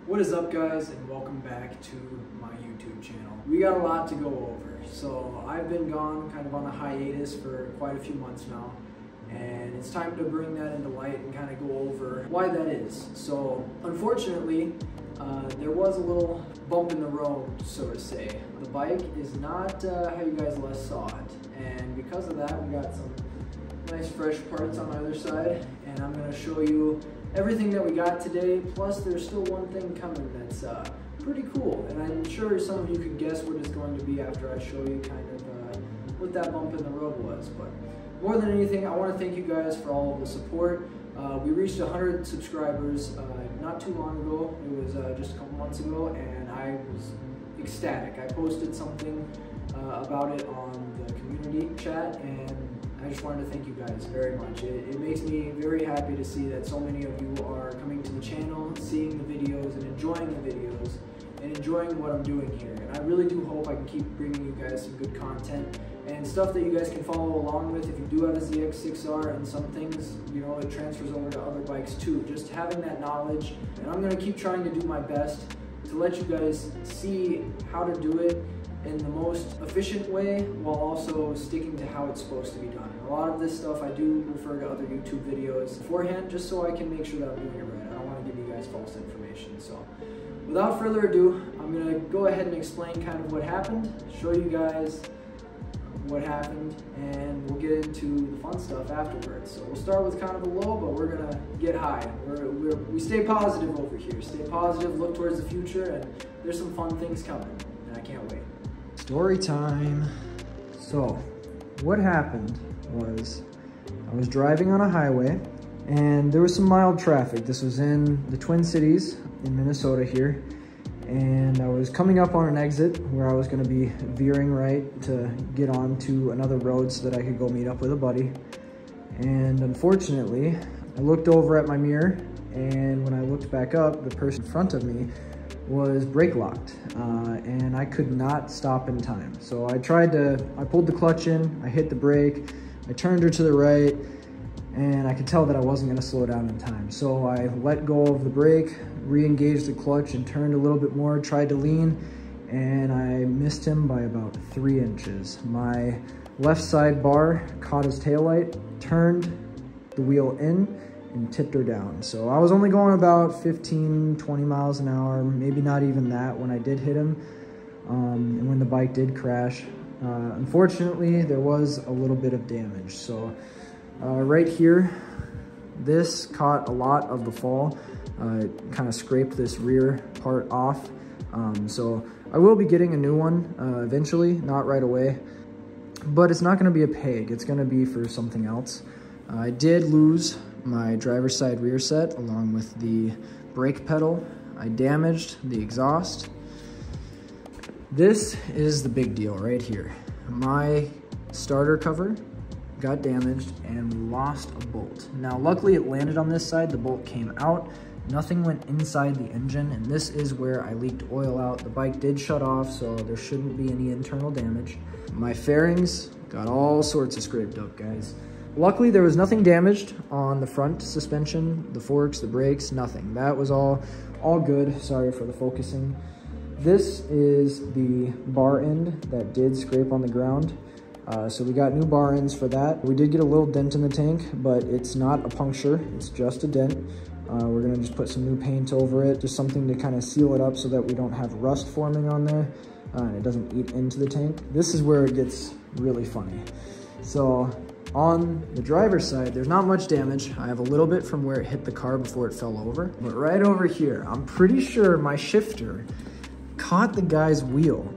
What is up, guys, and welcome back to my YouTube channel. We got a lot to go over. So I've been gone kind of on a hiatus for quite a few months now, and it's time to bring that into light and kind of go over why that is. So unfortunately, there was a little bump in the road, so to say. The bike is not how you guys last saw it, and because of that, we got some nice fresh parts on either side, and I'm going to show you everything that we got today. Plus there's still one thing coming that's pretty cool, and I'm sure some of you could guess what it's going to be after I show you kind of what that bump in the road was. But more than anything, I want to thank you guys for all of the support. We reached 100 subscribers not too long ago. It was just a couple months ago, and I was ecstatic. I posted something about it on the community chat, and I just wanted to thank you guys very much. It makes me very happy to see that so many of you are coming to the channel, seeing the videos, and enjoying the videos, and enjoying what I'm doing here. And I really do hope I can keep bringing you guys some good content and stuff that you guys can follow along with. If you do have a ZX6R and some things, you know, it transfers over to other bikes too. Just having that knowledge, and I'm gonna keep trying to do my best to let you guys see how to do it in the most efficient way, while also sticking to how it's supposed to be done. And a lot of this stuff I do refer to other YouTube videos beforehand, just so I can make sure that I'm doing it right. I don't want to give you guys false information. So without further ado, I'm going to go ahead and explain kind of what happened, show you guys what happened, and we'll get into the fun stuff afterwards. So we'll start with kind of a low, but we're going to get high. We stay positive over here. Stay positive, look towards the future, and there's some fun things coming, and I can't wait. Story time. So what happened was I was driving on a highway and there was some mild traffic. This was in the Twin Cities in Minnesota here, and I was coming up on an exit where I was going to be veering right to get onto another road so that I could go meet up with a buddy. And unfortunately, I looked over at my mirror, and when I looked back up, the person in front of me was brake locked, and I could not stop in time. So I pulled the clutch in, I hit the brake, I turned her to the right, and I could tell that I wasn't gonna slow down in time. So I let go of the brake, re-engaged the clutch, and turned a little bit more, tried to lean, and I missed him by about 3 inches. My left side bar caught his taillight, turned the wheel in, and tipped her down. So I was only going about 15-20 miles an hour, maybe not even that when I did hit him, and when the bike did crash. Unfortunately, there was a little bit of damage. So right here, this caught a lot of the fall. It kind of scraped this rear part off. So I will be getting a new one eventually, not right away, but it's not gonna be a peg, it's gonna be for something else. I did lose my driver's side rear set along with the brake pedal. I damaged the exhaust. This is the big deal right here. My starter cover got damaged and we lost a bolt. Now luckily it landed on this side, the bolt came out, nothing went inside the engine, and this is where I leaked oil out. The bike did shut off, so there shouldn't be any internal damage. My fairings got all sorts of scraped up, guys. Luckily, there was nothing damaged on the front suspension, the forks, the brakes, nothing. That was all good. Sorry for the focusing. This is the bar end that did scrape on the ground. So we got new bar ends for that. We did get a little dent in the tank, but it's not a puncture, it's just a dent. We're gonna just put some new paint over it, just something to kind of seal it up so that we don't have rust forming on there, and it doesn't eat into the tank. This is where it gets really funny. So on the driver's side, there's not much damage. I have a little bit from where it hit the car before it fell over. But right over here, I'm pretty sure my shifter caught the guy's wheel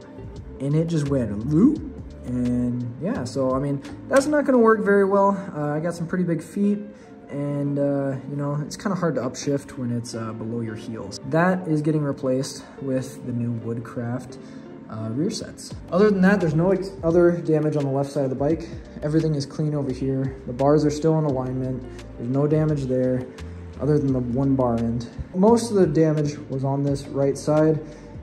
and it just went loop. And yeah, so I mean, that's not gonna work very well. I got some pretty big feet, and you know, it's kind of hard to upshift when it's below your heels. That is getting replaced with the new Woodcraft rear sets. Other than that, there's no other damage on the left side of the bike. Everything is clean over here. The bars are still in alignment. There's no damage there other than the one bar end. Most of the damage was on this right side,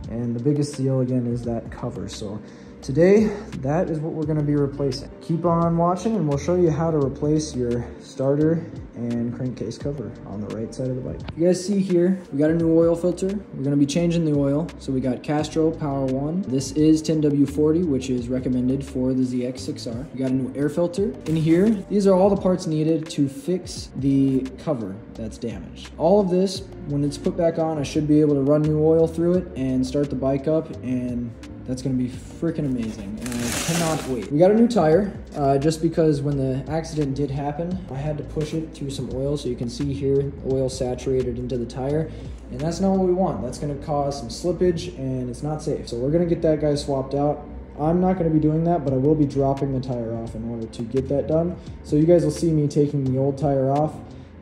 and the biggest deal again is that cover. So today, that is what we're gonna be replacing. Keep on watching and we'll show you how to replace your starter and crankcase cover on the right side of the bike. You guys see here, we got a new oil filter. We're gonna be changing the oil. So we got Castro Power 1. This is 10W40, which is recommended for the ZX6R. We got a new air filter. In here, these are all the parts needed to fix the cover that's damaged. All of this, when it's put back on, I should be able to run new oil through it and start the bike up, and that's gonna be freaking amazing, and I cannot wait. We got a new tire, just because when the accident did happen, I had to push it through some oil, so you can see here, oil saturated into the tire, and that's not what we want. That's gonna cause some slippage, and it's not safe. So we're gonna get that guy swapped out. I'm not gonna be doing that, but I will be dropping the tire off in order to get that done. So you guys will see me taking the old tire off,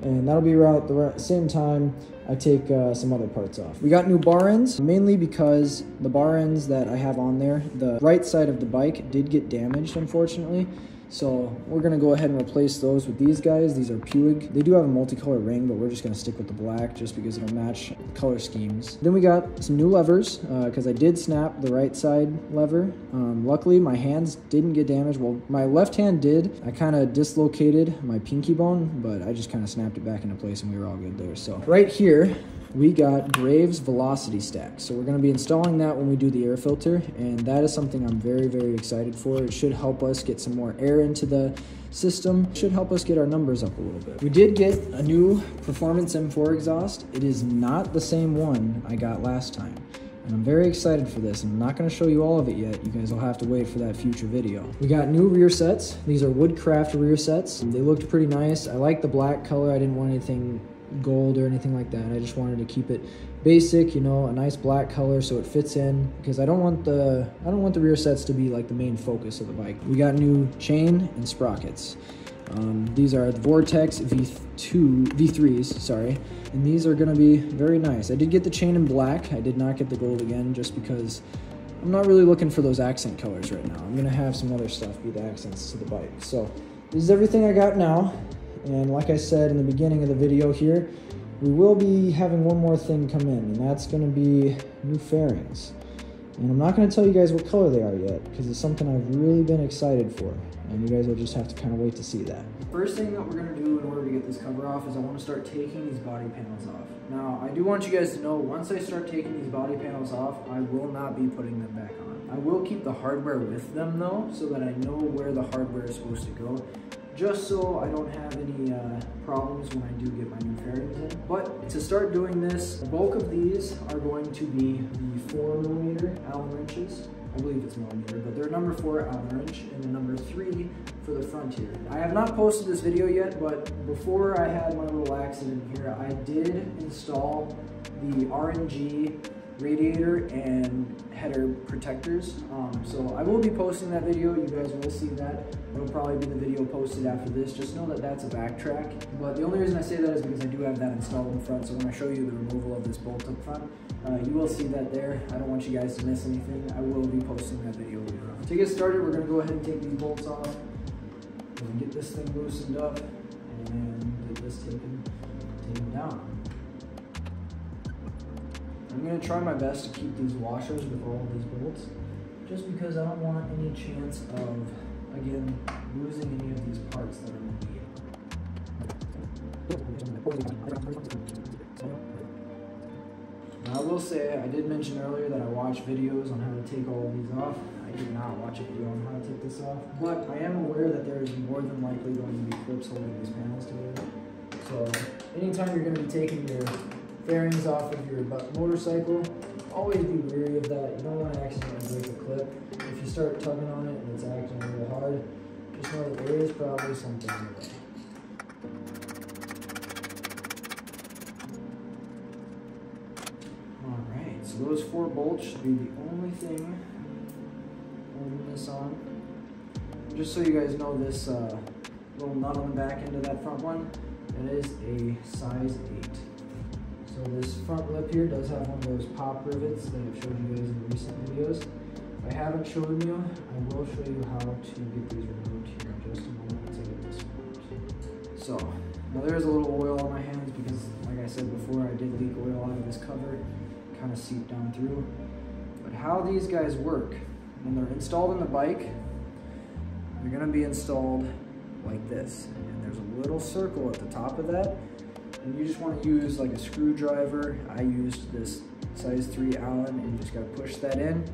and that'll be around the same time I take some other parts off. We got new bar ends, mainly because the bar ends that I have on there, the right side of the bike did get damaged, unfortunately. So we're gonna go ahead and replace those with these guys. These are Puig. They do have a multicolor ring, but we're just gonna stick with the black just because it'll match color schemes. Then we got some new levers, because I did snap the right side lever. Luckily, my hands didn't get damaged. Well, my left hand did. I kind of dislocated my pinky bone, but I just kind of snapped it back into place and we were all good there. So right here, we got Graves Velocity Stack. So we're going to be installing that when we do the air filter, and that is something I'm very, very excited for. It should help us get some more air into the system. It should help us get our numbers up a little bit. We did get a new Performance M4 exhaust. It is not the same one I got last time, and I'm very excited for this. I'm not going to show you all of it yet. You guys will have to wait for that future video. We got new rear sets. These are Woodcraft rear sets. They looked pretty nice. I like the black color. I didn't want anything gold or anything like that. I just wanted to keep it basic, you know, a nice black color so it fits in, because I don't want the rear sets to be like the main focus of the bike. We got new chain and sprockets. These are the Vortex V3s, sorry, and these are going to be very nice. I did get the chain in black. I did not get the gold again, just because I'm not really looking for those accent colors right now. I'm going to have some other stuff be the accents to the bike. So this is everything I got now. And like I said in the beginning of the video here, we will be having one more thing come in, and that's going to be new fairings. And I'm not going to tell you guys what color they are yet, because it's something I've really been excited for, and you guys will just have to kind of wait to see that. First thing that we're going to do in order to get this cover off is I want to start taking these body panels off. Now, I do want you guys to know, once I start taking these body panels off, I will not be putting them back on. I will keep the hardware with them though, so that I know where the hardware is supposed to go, just so I don't have any problems when I do get my new fairings in. But to start doing this, the bulk of these are going to be the 4mm Allen wrenches. I believe it's millimeter, but they're number 4 Allen wrench and the number 3 for the front here. I have not posted this video yet, but before I had my little accident here, I did install the RNG radiator and header protectors. So I will be posting that video. You guys will see that. It'll probably be the video posted after this. Just know that that's a backtrack. But the only reason I say that is because I do have that installed in front. So when I show you the removal of this bolt up front, you will see that there. I don't want you guys to miss anything. I will be posting that video later on. To get started, we're going to go ahead and take these bolts off. We're going to get this thing loosened up and get this taken down. I'm going to try my best to keep these washers with all of these bolts, just because I don't want any chance of, again, losing any of these parts that are in the Now I will say, I did mention earlier that I watch videos on how to take all of these off. I did not watch a video on how to take this off, but I am aware that there is more than likely going to be clips holding these panels together. So anytime you're going to be taking your fairings off of your motorcycle, always be wary of that. You don't want to accidentally break a clip. If you start tugging on it and it's acting a little hard, just know that there is probably something in there. Alright, so those 4 bolts should be the only thing holding this on. Just so you guys know, this little nut on the back end of that front one, that is a size 8. So this front lip here does have one of those pop rivets that I've showed you guys in recent videos. If I haven't shown you, I will show you how to get these removed here in just a moment once I get this removed. So, now there's a little oil on my hands because, like I said before, I did leak oil out of this cover. It kind of seeped down through. But how these guys work when they're installed in the bike, they're gonna be installed like this. And there's a little circle at the top of that. And you just wanna use like a screwdriver. I used this size 3 Allen, and you just gotta push that in.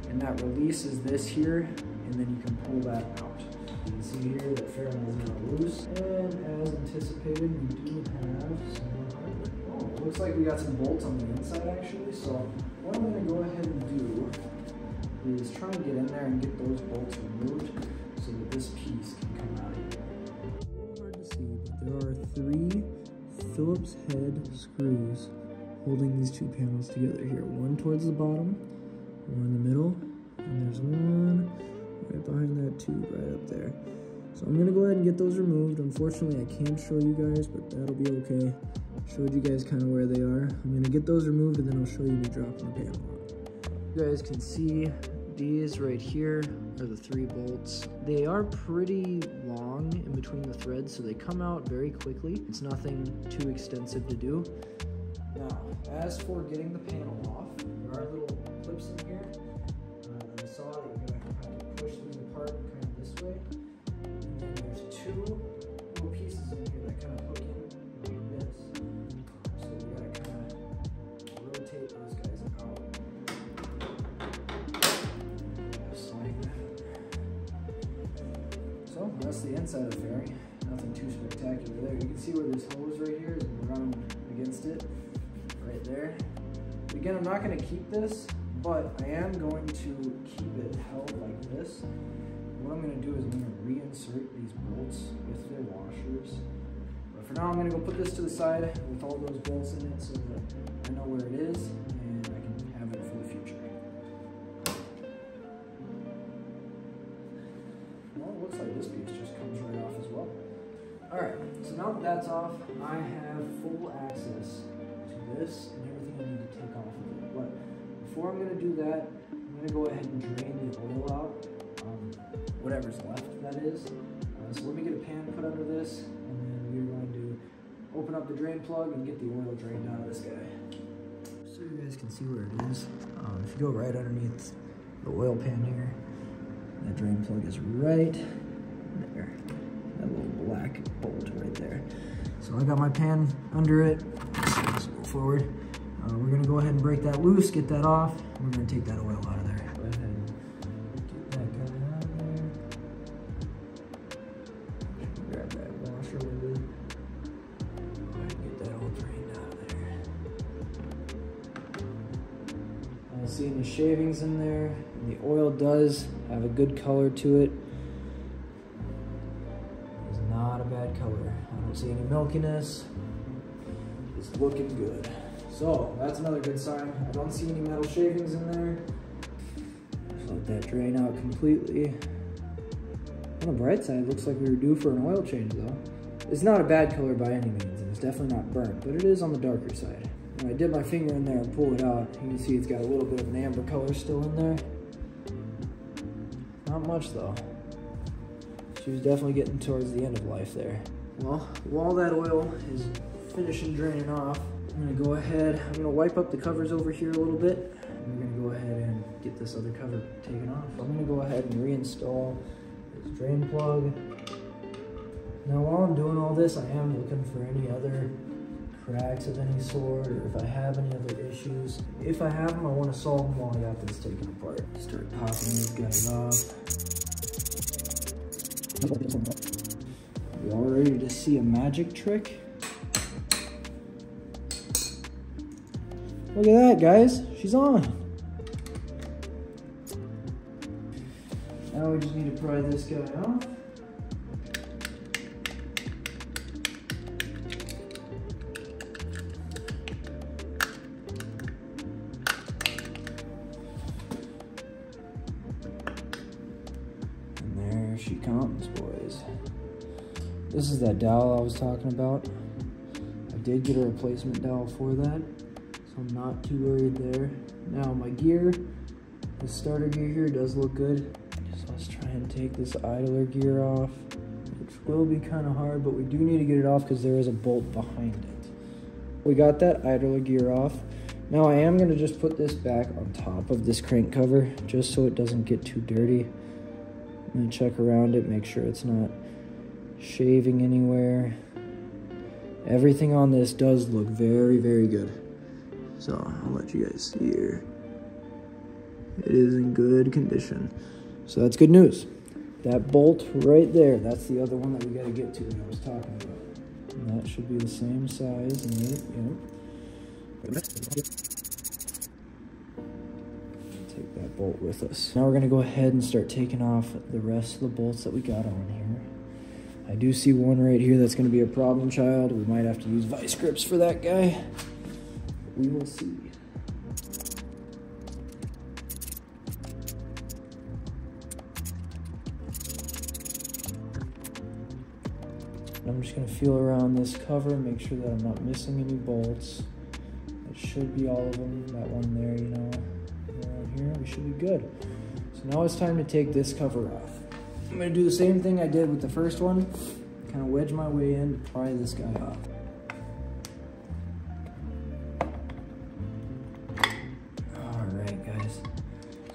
And that releases this here, and then you can pull that out. You can see here that fairing is now loose. And as anticipated, we do have some more hardware. Oh, looks like we got some bolts on the inside actually. So what I'm gonna go ahead and do is try and get in there and get those bolts removed so that this piece can come out of here. It's a little hard to see, but there are 3 Phillips head screws holding these 2 panels together here. One towards the bottom, one in the middle, and there's one right behind that tube right up there. So I'm gonna go ahead and get those removed. Unfortunately, I can't show you guys, but that'll be okay. Showed you guys kind of where they are. I'm gonna get those removed, and then I'll show you me dropping the panel on. You guys can see these right here are the 3 bolts. They are pretty long in between the threads, so they come out very quickly. It's nothing too extensive to do. Now, as for getting the panel off, there are little clips in here. I saw that you're gonna have to push these apart kind of this way. And then there's 2 little pieces in here that kind of hook in like this. So you gotta kind of rotate those guys out. So that's the inside of the fairing. Nothing too spectacular there. You can see where this hose right here is running against it, right there. Again, I'm not going to keep this, but I am going to keep it held like this. What I'm going to do is I'm going to reinsert these bolts with their washers. But for now, I'm going to go put this to the side with all those bolts in it so that I know where it is and I can have it for the future. Well, it looks like this piece just comes right off as well. Alright, so now that that's off, I have full access to this and everything I need to take off of it. But before I'm going to do that, I'm going to go ahead and drain the oil out, whatever's left that is. So let me get a pan put under this, and then we're going to open up the drain plug and get the oil drained out of this guy. So you guys can see where it is. If you go right underneath the oil pan here, that drain plug is right there. That little black bolt right there. So I got my pan under it. Let's move forward. We're gonna go ahead and break that loose, get that off. We're gonna take that oil out of there. Go ahead and get that guy out of there. Grab that washer with it. Go ahead and get that all drained out of there. I don't see any shavings in there. And the oil does have a good color to it. It's not a bad color. I don't see any milkiness. It's looking good. So that's another good sign. I don't see any metal shavings in there. Just let that drain out completely. On the bright side, it looks like we were due for an oil change though. It's not a bad color by any means, and it's definitely not burnt, but it is on the darker side. When I did my finger in there and pull it out, you can see it's got a little bit of an amber color still in there. Not much though. She was definitely getting towards the end of life there. Well, while that oil is finishing draining off, I'm gonna go ahead, I'm gonna wipe up the covers over here a little bit. And we're gonna go ahead and get this other cover taken off. I'm gonna go ahead and reinstall this drain plug. Now while I'm doing all this, I am looking for any other cracks of any sort, or if I have any other issues. If I have them, I want to solve them while I got this taken apart. Start popping these guys off. Are you all ready to see a magic trick? Look at that, guys. She's on. Now we just need to pry this guy off. She comes, boys. This is that dowel I was talking about. I did get a replacement dowel for that, so I'm not too worried there. Now my gear, the starter gear here does look good. So let's try and take this idler gear off, which will be kind of hard, but we do need to get it off because there is a bolt behind it. We got that idler gear off. Now I am gonna just put this back on top of this crank cover just so it doesn't get too dirty. I'm gonna check around it, make sure it's not shaving anywhere. Everything on this does look very, very good. So I'll let you guys see here. It is in good condition. So that's good news. That bolt right there, that's the other one that we gotta get to that I was talking about. And that should be the same size and weight, yep. Take that bolt with us. Now we're gonna go ahead and start taking off the rest of the bolts that we got on here. I do see one right here that's gonna be a problem child. We might have to use vice grips for that guy. We will see. I'm just gonna feel around this cover, make sure that I'm not missing any bolts. It should be all of them. That one there, you know, around here, we should be good. So now it's time to take this cover off. I'm gonna do the same thing I did with the first one, kind of wedge my way in to pry this guy off. All right, guys.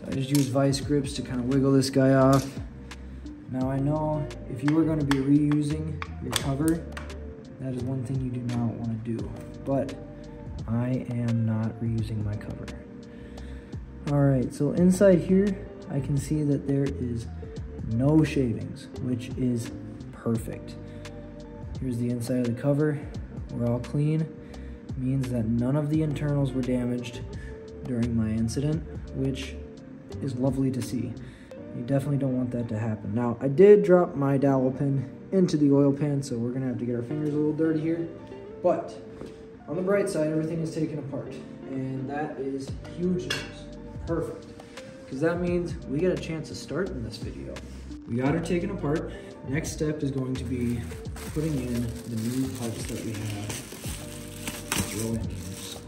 So I just use vice grips to kind of wiggle this guy off. Now I know if you were going to be reusing your cover, that is one thing you do not want to do, but I am not reusing my cover. All right, so inside here, I can see that there is no shavings, which is perfect. Here's the inside of the cover. We're all clean. Means that none of the internals were damaged during my incident, which is lovely to see. You definitely don't want that to happen. Now, I did drop my dowel pin into the oil pan, so we're gonna have to get our fingers a little dirty here. But on the bright side, everything is taken apart, and that is huge news. Perfect, because that means we get a chance to start in this video. We got her taken apart. Next step is going to be putting in the new pipes that we have to throw in here. So.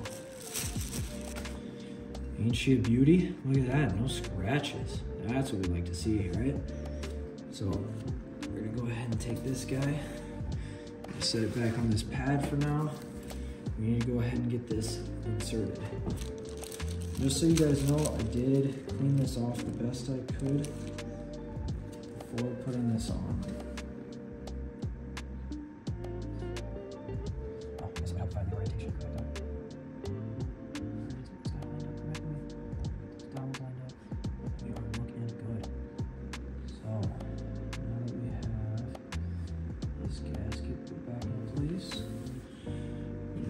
Ain't she a beauty? Look at that, no scratches. That's what we like to see, right? So we're gonna go ahead and take this guy, set it back on this pad for now. We need to go ahead and get this inserted. Just so you guys know, I did clean this off the best I could before putting this on. Oh, I guess I gotta find the orientation correct.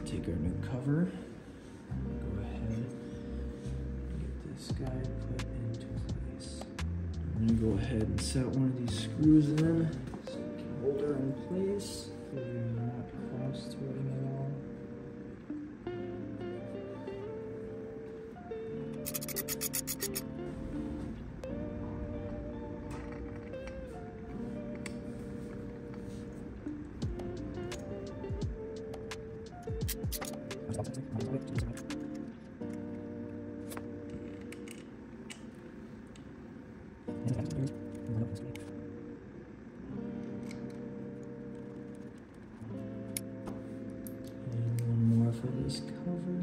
Take our new cover, go ahead and get this guy put into place. I'm gonna go ahead and set one of these screws in so we can hold her in place so we're not cross-threading at all. And one more for this cover.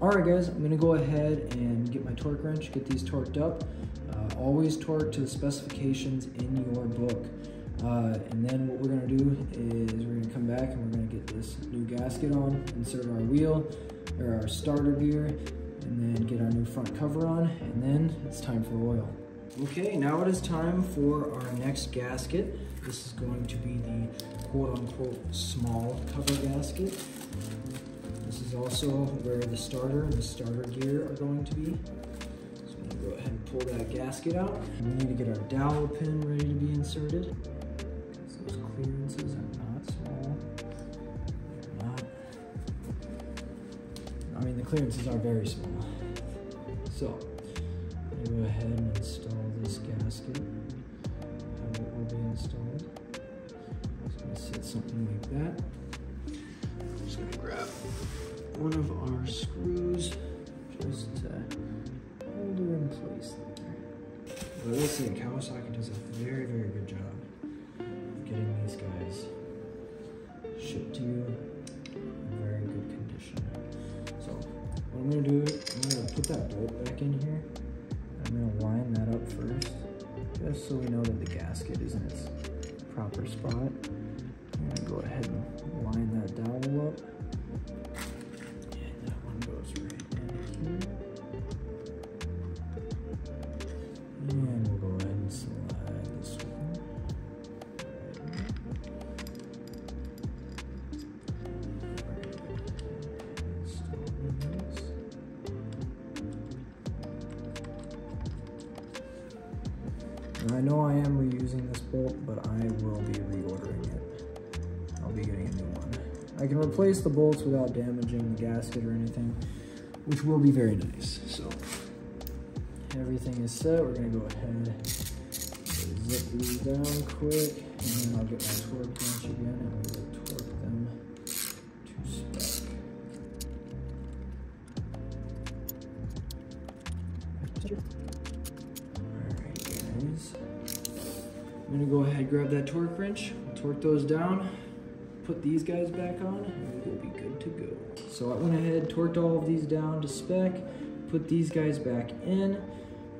Alright guys, I'm going to go ahead and get my torque wrench, get these torqued up. Always torque to the specifications in your book. And then what we're going to do is we're going to come back and we're going to get this new gasket on, insert our wheel, or our starter gear, and then get our new front cover on, and then it's time for oil. Okay, now it is time for our next gasket. This is going to be the quote-unquote small cover gasket. This is also where the starter and the starter gear are going to be. So I'm going to go ahead and pull that gasket out. And we need to get our dowel pin ready to be inserted. Those clearances are not small. They're not. I mean, the clearances are very small. So, I'm going to go ahead and install this gasket. How it will be installed. Just going to set something like that. I'm just going to grab one of our screws just to hold her in place there. But I will say Kawasaki does a very, very good job of getting these guys shipped to you in very good condition. So what I'm gonna do, I'm gonna put that bolt back in here. I'm gonna line that up first, just so we know that the gasket is in its proper spot. I'm gonna go ahead and line that dowel up. And that one goes right in here. And we'll go ahead and slide this one. Now, I know I am reusing this bolt, but I will be reordering it. I'll be getting a new one. I can replace the bolts without damaging the gasket or anything, which will be very nice. So everything is set. We're gonna go ahead, zip these down quick, and then I'll get my torque wrench again and we will torque them to spec. Alright guys, I'm gonna go ahead and grab that torque wrench, torque those down, put these guys back on, and we'll be good to go. So I went ahead, torqued all of these down to spec, put these guys back in.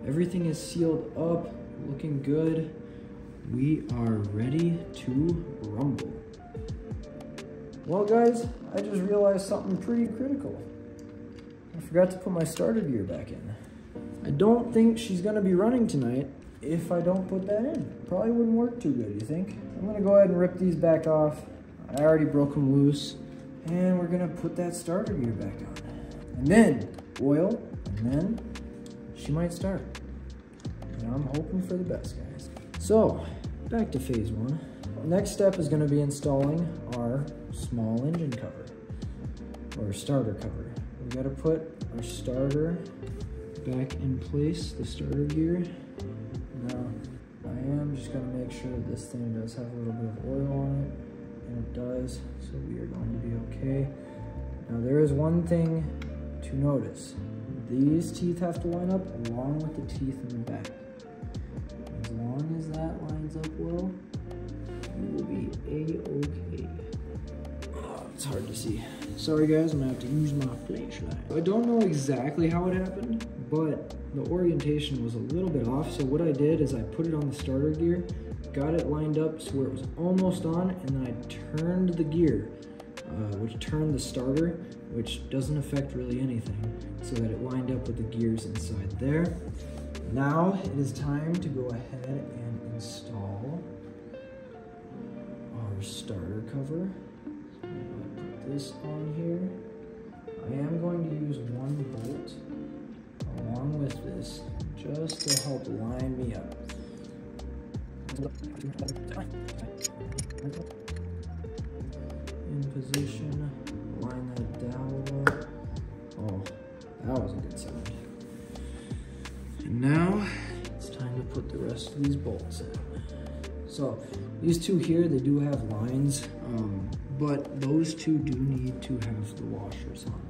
Everything is sealed up, looking good. We are ready to rumble. Well guys, I just realized something pretty critical. I forgot to put my starter gear back in. I don't think she's gonna be running tonight if I don't put that in. Probably wouldn't work too good, you think? I'm gonna go ahead and rip these back off. I already broke them loose. And we're gonna put that starter gear back on. And then oil, and then she might start. And I'm hoping for the best, guys. So, back to phase one. Next step is gonna be installing our small engine cover, or starter cover. We gotta put our starter back in place, the starter gear. Now, I am just gonna make sure that this thing does have a little bit of oil on it, and it does, so we are going to be okay. Now, there is one thing to notice. These teeth have to line up along with the teeth in the back. As long as that lines up well, you will be a-okay. Oh, it's hard to see. Sorry guys, I'm gonna have to use my flashlight. I don't know exactly how it happened, but the orientation was a little bit off. So what I did is I put it on the starter gear, got it lined up so where it was almost on, and then I turned the gear, which turned the starter, which doesn't affect really anything, so that it lined up with the gears inside there. Now it is time to go ahead and install our starter cover. So I'm going to put this on here. I am going to use one bolt along with this just to help line me up. In position, line that dowel up. Oh, that was a good sound. And now it's time to put the rest of these bolts in. So these two here, they do have lines, but those two do need to have the washers on them.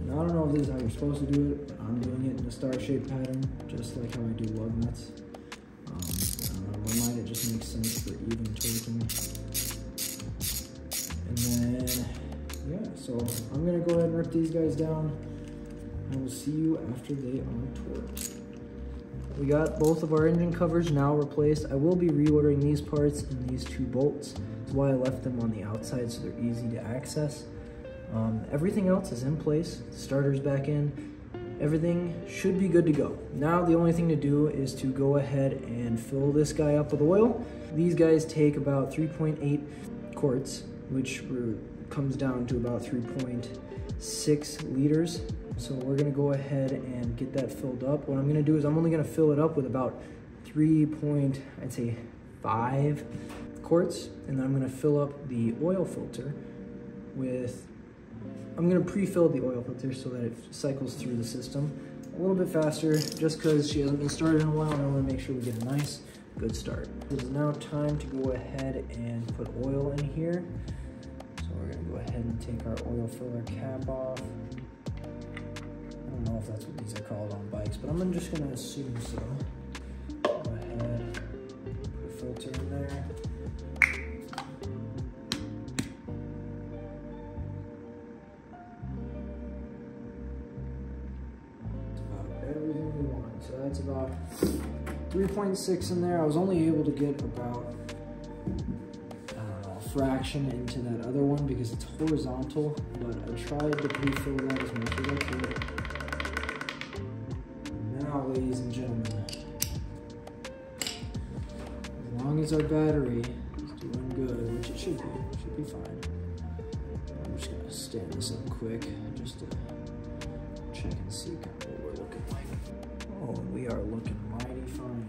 Now, I don't know if this is how you're supposed to do it, but I'm doing it in a star-shaped pattern, just like how I do lug nuts. In my mind, it just makes sense for even torquing. And then, yeah, so I'm gonna go ahead and rip these guys down. I will see you after they are torqued. We got both of our engine covers now replaced. I will be reordering these parts and these two bolts. That's why I left them on the outside so they're easy to access. Everything else is in place. The starter's back in. Everything should be good to go. Now the only thing to do is to go ahead and fill this guy up with oil. These guys take about 3.8 quarts, which comes down to about 3.6 liters. So we're gonna go ahead and get that filled up. What I'm gonna do is I'm only gonna fill it up with about 3.5 quarts, and then I'm gonna fill up the oil filter with, I'm gonna pre-fill the oil filter so that it cycles through the system a little bit faster, just because she hasn't been started in a while, and I wanna make sure we get a nice, good start. It is now time to go ahead and put oil in here. So we're gonna go ahead and take our oil filler cap off. I don't know if that's what these are called on bikes, but I'm just gonna assume so. Go ahead, put a filter in there. That's about everything we want. So that's about 3.6 in there. I was only able to get about, fraction into that other one because it's horizontal, but I tried to pre-fill that as much as I could. Now, ladies and gentlemen, as long as our battery is doing good, which it should be fine. I'm just gonna stand this up quick just to check and see kind of what we're looking like. Oh, we are looking mighty fine.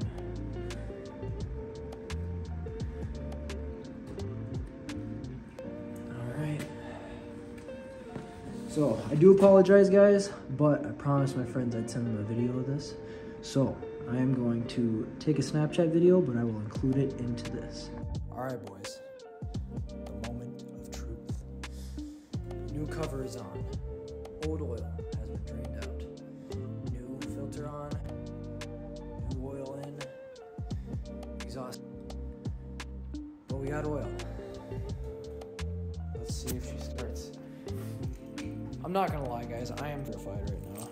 So, I do apologize, guys, but I promised my friends I'd send them a video of this. So, I am going to take a Snapchat video, but I will include it into this. Alright, boys. The moment of truth. New cover is on. Old oil has been drained out. New filter on. New oil in. Exhaust. But we got oil. Let's see if she starts. I'm not gonna lie, guys, I am terrified right now.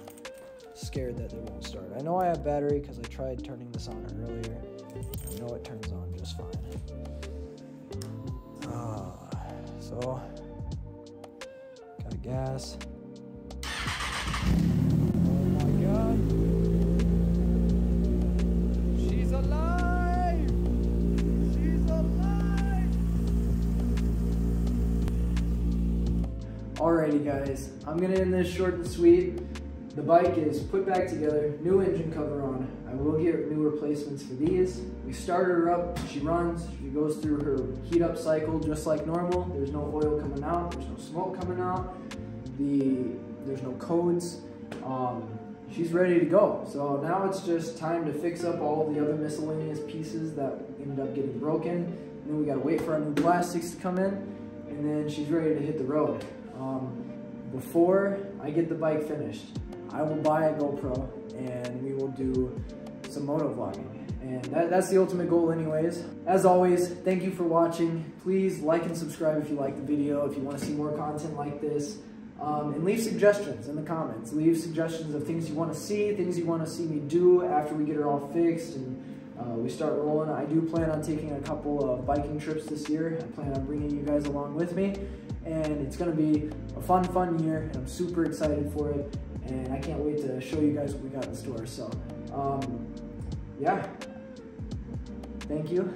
Scared that it won't start. I know I have battery because I tried turning this on earlier. I know it turns on just fine. So, got gas. Oh my God. She's alive! She's alive! Alrighty, guys, I'm gonna end this short and sweet. The bike is put back together, new engine cover on. I will get new replacements for these. We started her up, she runs, she goes through her heat up cycle just like normal. There's no oil coming out, there's no smoke coming out, there's no codes. She's ready to go. So now it's just time to fix up all the other miscellaneous pieces that ended up getting broken. And then we gotta wait for our new plastics to come in, and then she's ready to hit the road. Before I get the bike finished, I will buy a GoPro and we will do some moto vlogging. And that's the ultimate goal anyways. As always, thank you for watching. Please like and subscribe if you like the video, if you want to see more content like this. And leave suggestions in the comments. Leave suggestions of things you want to see, things you want to see me do after we get her all fixed and we start rolling. I do plan on taking a couple of biking trips this year. I plan on bringing you guys along with me. And it's going to be a fun year, and I'm super excited for it. And I can't wait to show you guys what we got in store. So, yeah. Thank you.